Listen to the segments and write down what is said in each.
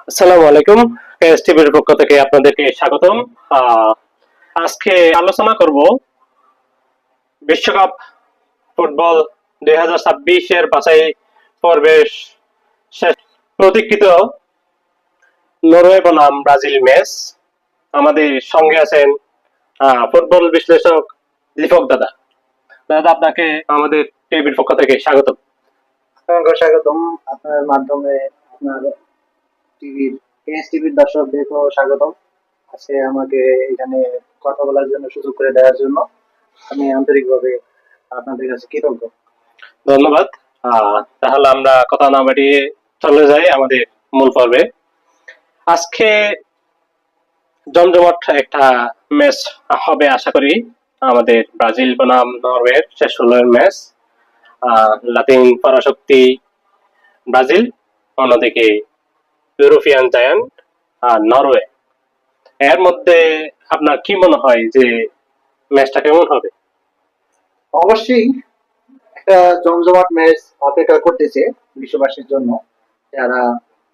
আসসালামু আলাইকুম। এসটিভির পক্ষ থেকে আপনাদেরকে স্বাগতম। আহ, আজকে আলোচনা করব বিশ্বকাপ ফুটবল 2026 এর বাছাই পর্বের শেষ প্রতীক্ষিত নরওয়ে বনাম ব্রাজিল ম্যাচ। আমাদের সঙ্গে আছেন ফুটবল বিশ্লেষক দীপক দাদা। দাদা, আপনাকে আমাদের টিভির পক্ষ থেকে স্বাগতম। আপনাকে স্বাগতম। আপনার মাধ্যমে আপনার টিভির টিভির দর্শকদেরকেও স্বাগতম। আজকে আমাকে এখানে কথা বলার জন্য সুযোগ করে দেওয়ার জন্য আমি আন্তরিকভাবে আপনাদের কাছে কৃতজ্ঞ। ধন্যবাদ। তাহলে আমরা কথা না বাড়িয়ে চলে যাই আমাদের মূল পর্বে। আজকে জমজমাট একটা ম্যাচ হবে আশা করি। আমাদের ব্রাজিল বনাম নরওয়ের শেষ 16 ম্যাচ। লাতিন পরাশক্তি ব্রাজিল, অন্যদিকে ইউরোপিয়ান জায়ান্ট নরওয়ে। এর মধ্যে আপনার কি মনে হয় যে ম্যাচটা কেমন হবে? অবশ্যই একটা জমজমাট ম্যাচ অপেক্ষা করতেছে বিশ্ববাসীর জন্য। যারা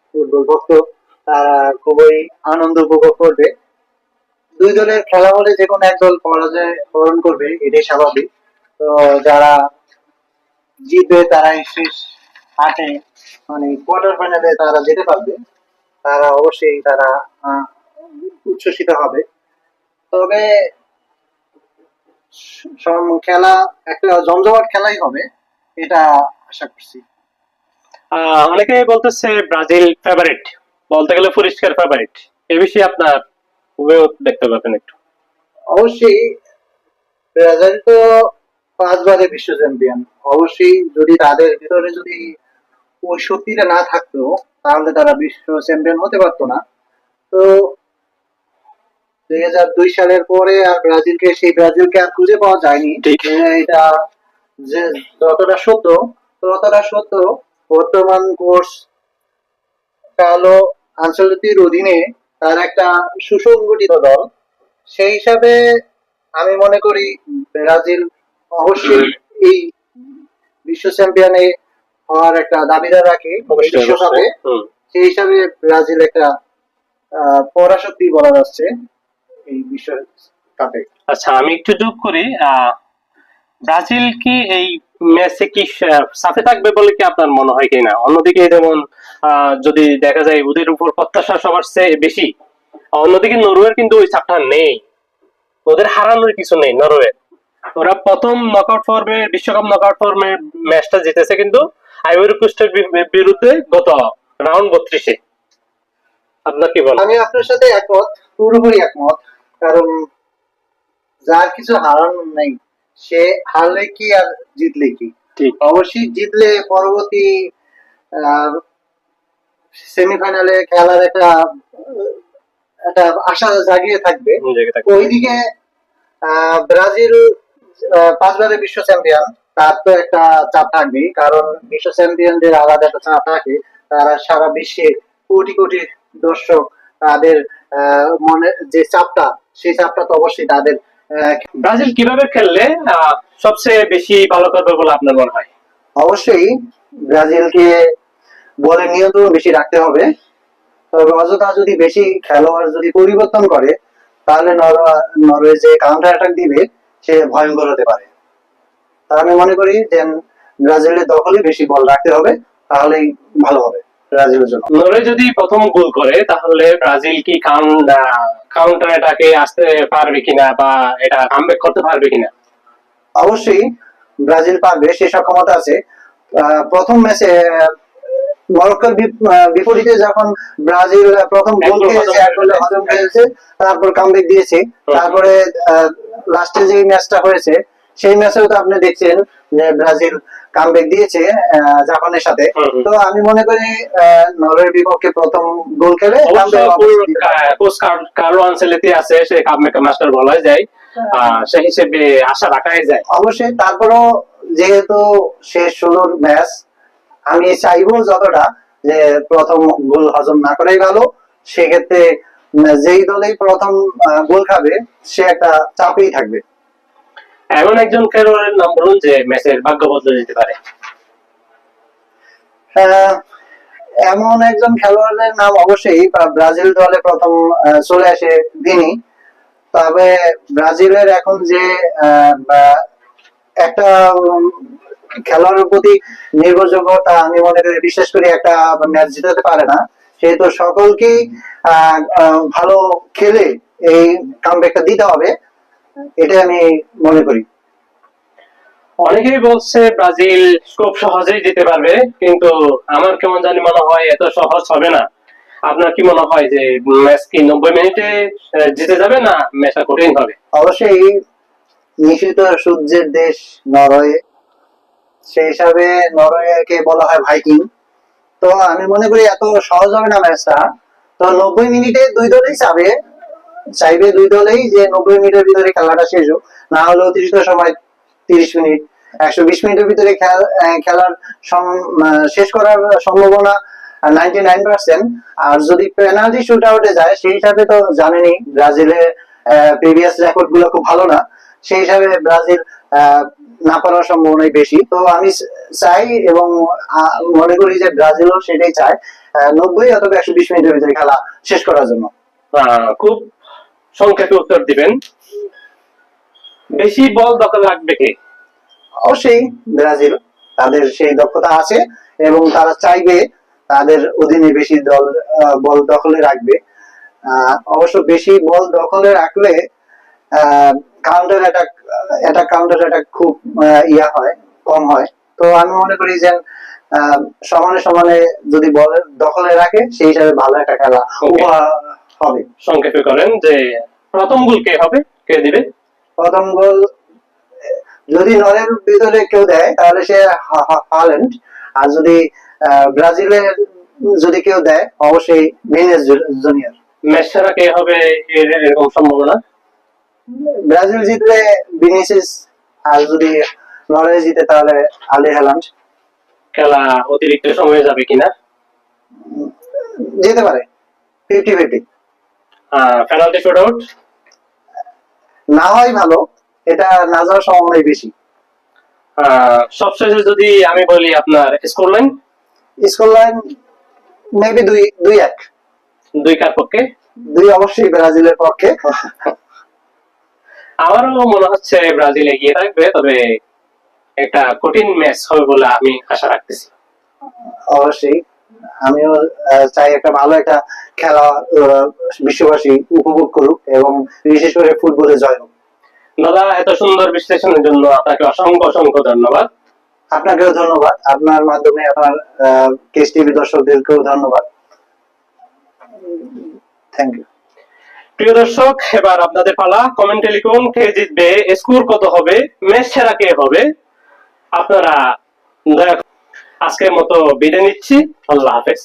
ফুটবল ভক্ত তারা খুবই আনন্দ উপভোগ করবে। দুই দলের খেলা হলে যে কোনো এক দল পরাজয় বরণ করবে, এটাই স্বাভাবিক। তো যারা জিতবে তারাই শেষ আটে মানে কোয়ার্টার ফাইনালে তারা যেতে পারবে। তারা অবশ্যই তারা আহ, উচ্ছ্বসিত হবে। তবে খেলা একটা জমজমাট খেলাই হবে, এটা আশা করছি। অনেকে বলতেছে ব্রাজিল ফেভারিট, বলতে গেলে পরিষ্কার ফেভারিট। এ বিষয়ে আপনার অভিমত দেখতে পাবেন একটু। অবশ্যই ব্রাজিল তো 5 বারের বিশ্ব চ্যাম্পিয়ন। অবশ্যই যদি তাদের ভিতরে যদি ওই শক্তিটা না থাকতো তাহলে তারা বিশ্ব চ্যাম্পিয়ন হতে পারতো না। তো 2002 সালের পরে আর সেই ব্রাজিলকে আর খুঁজে পাওয়া যায়নি। ঠিক। এটা যে যতটা সত্য ততটা সত্য বর্তমান কোর্স কালো আঞ্চলিকের অধীনে তার একটা সুসংগঠিত দল। সেই হিসাবে আমি মনে করি ব্রাজিল অবশ্যই এই বিশ্ব চ্যাম্পিয়নে হওয়ার একটা দাবিদার রাখে বিশ্বকাপে। সেই হিসাবে ব্রাজিল একটা পরাশক্তি বলা যাচ্ছে এই বিশ্বকাপে। আচ্ছা, আমি একটু যোগ করি। ব্রাজিল কি এই ম্যাচে কি সাথে থাকবে বলে কি আপনার মনে হয় কিনা? অন্যদিকে যেমন যদি দেখা যায় ওদের উপর প্রত্যাশা সবার চেয়ে বেশি, অন্যদিকে নরওয়ের কিন্তু ওই চাপটা নেই। ওদের হারানোর কিছু নেই নরওয়ে। ওরা প্রথম নকআউট পর্বে, বিশ্বকাপ নকআউট পর্বে ম্যাচটা জিতেছে কিন্তু আইভরি কোস্টের বিরুদ্ধে গত রাউন্ড 32-এ। আপনার কি বলেন? আমি আপনার সাথে একমত, পুরোপুরি একমত। কারণ যার কিছু হারানোর নেই সে হারলে কি আর জিতলে কি। অবশ্যই জিতলে পরবর্তী সেমিফাইনালে খেলার একটা একটা আশা জাগিয়ে থাকবে। ওইদিকে ব্রাজিল 5 বারের বিশ্ব চ্যাম্পিয়ন, তার তো একটা চাপ থাকবেই। কারণ বিশ্ব চ্যাম্পিয়নদের আলাদা একটা চাপ থাকে। তারা সারা বিশ্বে কোটি কোটি দর্শক, তাদের মনে যে চাপটা, সেই চাপটা তো অবশ্যই তাদের। ব্রাজিল কিভাবে খেললে সবচেয়ে বেশি ভালো করবে বলে আপনার মনে হয়? অবশ্যই ব্রাজিলকে বলের নিয়ন্ত্রণ বেশি রাখতে হবে। তবে অযথা যদি বেশি খেলোয়াড় যদি পরিবর্তন করে তাহলে নরওয়ে যে কাউন্টার অ্যাটাক দিবে সে ভয়ঙ্কর হতে পারে। তা আমি মনে করি যে ব্রাজিলের দখলে বেশি বল রাখতে হবে, তাহলেই ভালো হবে ব্রাজিলের জন্য। নরওয়ে যদি প্রথম গোল করে তাহলে ব্রাজিল কি কাউন্টার অ্যাটাকে আসতে পারবে কিনা বা এটা কামব্যাক করতে পারবে কিনা? অবশ্যই ব্রাজিল পারবে, সে সক্ষমতা আছে। প্রথম ম্যাচে মরক্কোর বিপরীতে যখন ব্রাজিল প্রথম গোল খেয়েছে, এক গোলে হজম খেয়েছে, তারপর কামব্যাক দিয়েছে। তারপরে লাস্টে যে ম্যাচটা হয়েছে সেই ম্যাচেও তো আপনি দেখছেন যে ব্রাজিল কামব্যাক দিয়েছে জাপানের সাথে। তো আমি মনে করি নরওয়ের বিপক্ষে প্রথম গোল খেলে কোচ কার্লো আনচেলত্তি আছে, সে কামব্যাক মাস্টার বলা যায়। সেই হিসেবে আশা রাখাই যায়। অবশ্যই তারপরও যেহেতু শেষ 16 ম্যাচ, আমি চাইবো যতটা যে প্রথম গোল হজম না করাই ভালো। সেক্ষেত্রে যেই দলেই প্রথম গোল খাবে সে একটা চাপেই থাকবে। এমন একজন খেলোয়াড়ের নাম বলুন যে ম্যাচের ভাগ্য বদলে দিতে পারে। এমন একজন খেলোয়াড়ের নাম অবশ্যই ব্রাজিল দলে প্রথম চলে আসে ভিনি। তবে ব্রাজিলের এখন যে একটা খেলোয়াড়ের প্রতি নির্ভরযোগ্যতা আমি মনে করি বিশেষ করে একটা ম্যাচ জিতাতে পারে না, সেহেতু সকলকেই ভালো খেলে এই কামব্যাকটা দিতে হবে, এটা আমি মনে করি। অনেকেই বলছে ব্রাজিল খুব সহজেই জিতে পারবে, কিন্তু আমার কেমন জানি মনে হয় এত সহজ হবে না। আপনার কি মনে হয় যে ম্যাচ কি 90 মিনিটে জিতে যাবে, না ম্যাচটা কঠিন হবে? অবশ্যই নিষিদ্ধ সূর্যের দেশ নরওয়ে, সেই হিসাবে নরওয়েকে বলা হয় ভাইকিং। তো আমি মনে করি এত সহজ হবে না ম্যাচটা। তো 90 মিনিটে দুই দলেই চাইবে দুই দলেই যে 90 মিনিটের ভিতরে খেলাটা শেষ হোক, না হলে অতিরিক্ত সময় 30 মিনিট, 120 মিনিটের ভিতরে খেলার শেষ করার সম্ভাবনা 99%। আর যদি পেনাল্টি শুট আউটে যায়, সেই হিসাবে তো জানেনই ব্রাজিলের প্রিভিয়াস রেকর্ড গুলো খুব ভালো না, সেই হিসাবে ব্রাজিল না পারার সম্ভাবনাই বেশি। তো আমি চাই এবং মনে করি যে ব্রাজিলও সেটাই চায়, 90 অথবা 120 মিনিটের ভিতরে খেলা শেষ করার জন্য। খুব সংক্ষেপে উত্তর দিবেন। বেশি বল দখল রাখবে কে? অবশ্যই ব্রাজিল, তাদের সেই দক্ষতা আছে এবং তারা চাইবে তাদের অধীনে বেশি বল দখলে রাখবে। অবশ্য বেশি বল দখলে রাখলে কাউন্টার অ্যাটাক খুব কম হয়। তো আমি মনে করি যে সমানে সমানে যদি বল দখলে রাখে, সেই হিসাবে ভালো একটা খেলা উপহার হবে। সংক্ষেপে করেন যে প্রথম গোল কে হবে, কে দিবে? প্রথম গোল যদি নরের ভিতরে কেউ দেয় তাহলে সে হাল্যান্ড, আর যদি ব্রাজিলের যদি কেউ দেয় অবশ্যই ভিনিসিয়াস জুনিয়র। ম্যাচ সেরা কে হবে এরকম সম্ভাবনা? ব্রাজিল জিতলে ভিনিসিয়াস, আর যদি নরওয়ে জিতে তাহলে আর্লি হ্যালান্ড। খেলা অতিরিক্ত সময়ে যাবে কিনা? যেতে পারে 50-50। পেনাল্টি শুট আউট না হয় ভালো, এটা না যাওয়ার সম্ভাবনাই বেশি। সবশেষে যদি আমি বলি আপনার score line? Score line maybe 2-1। 2 কার পক্ষে? 2 অবশ্যই ব্রাজিলের পক্ষে। আমারও মনে হচ্ছে ব্রাজিল এগিয়ে থাকবে, তবে একটা কঠিন ম্যাচ হবে বলে আমি আশা রাখতেছি। অবশ্যই আমিও চাই একটা ভালো একটা খেলা বিশ্ববাসী উপভোগ করুক এবং বিশেষ করে ফুটবলে জয় হোক। দাদা, এত সুন্দর বিশ্লেষণের জন্য আপনাকে অসংখ্য অসংখ্য ধন্যবাদ। আপনাকেও ধন্যবাদ, আপনার মাধ্যমে আপনার কেস টিভি দর্শকদেরকেও ধন্যবাদ। Thank you. প্রিয় দর্শক, এবার আপনাদের পালা। কমেন্টে লিখুন কে জিতবে, স্কোর কত হবে, ম্যাচ সেরা কে হবে। আপনারা আজকের মতো বিদায় নিচ্ছি। আল্লাহ হাফেজ।